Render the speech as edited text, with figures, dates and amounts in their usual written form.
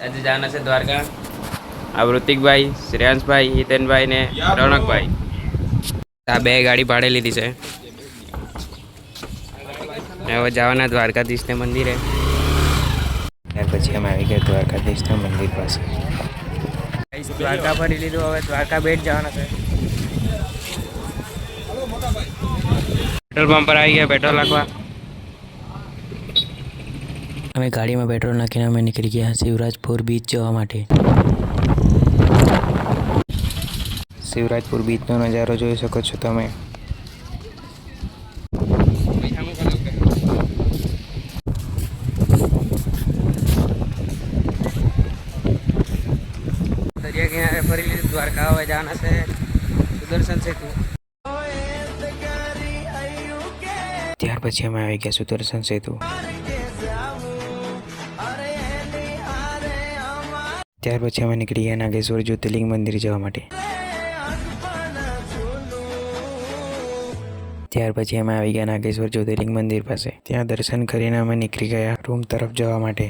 આજે જવાના છે દ્વારકા. આ ઋતિકભાઈ, શ્રેયાંશભાઈ, હિતેનભાઈ ને રોનકભાઈ. આ બે ગાડી ભાડે લીધી છે. હવે જવાના દ્વારકાધીશને મંદિરે. ત્યાર પછી અમે આવી ગયા દ્વારકાધીશના મંદિર પાસે. દ્વારકા ફરી લીધું, હવે દ્વારકા બેટ જવાના છે. પેટ્રોલ પંપ પર આવી ગયા પેટ્રોલ નાખવા. અમે ગાડીમાં પેટ્રોલ નાખીને અમે નીકળી ગયા શિવરાજપુર બીચ જવા માટે. શિવરાજપુર બીચનો નજારો જોઈ શકો છો તમે. દરિયા કિનારે ફરી લીધું દ્વારકા. હવે જવાના છે સુદર્શન સેતુ. ત્યાર પછી અમે આવી ગયા સુદર્શન સેતુ. ત્યાર પછી અમે નીકળી ગયા નાગેશ્વર જ્યોતિર્લિંગ મંદિર જવા માટે. ત્યાર પછી અમે આવી ગયા નાગેશ્વર જ્યોતિર્લિંગ મંદિર પાસે. ત્યાં દર્શન કરીને અમે નીકળી ગયા રૂમ તરફ જવા માટે.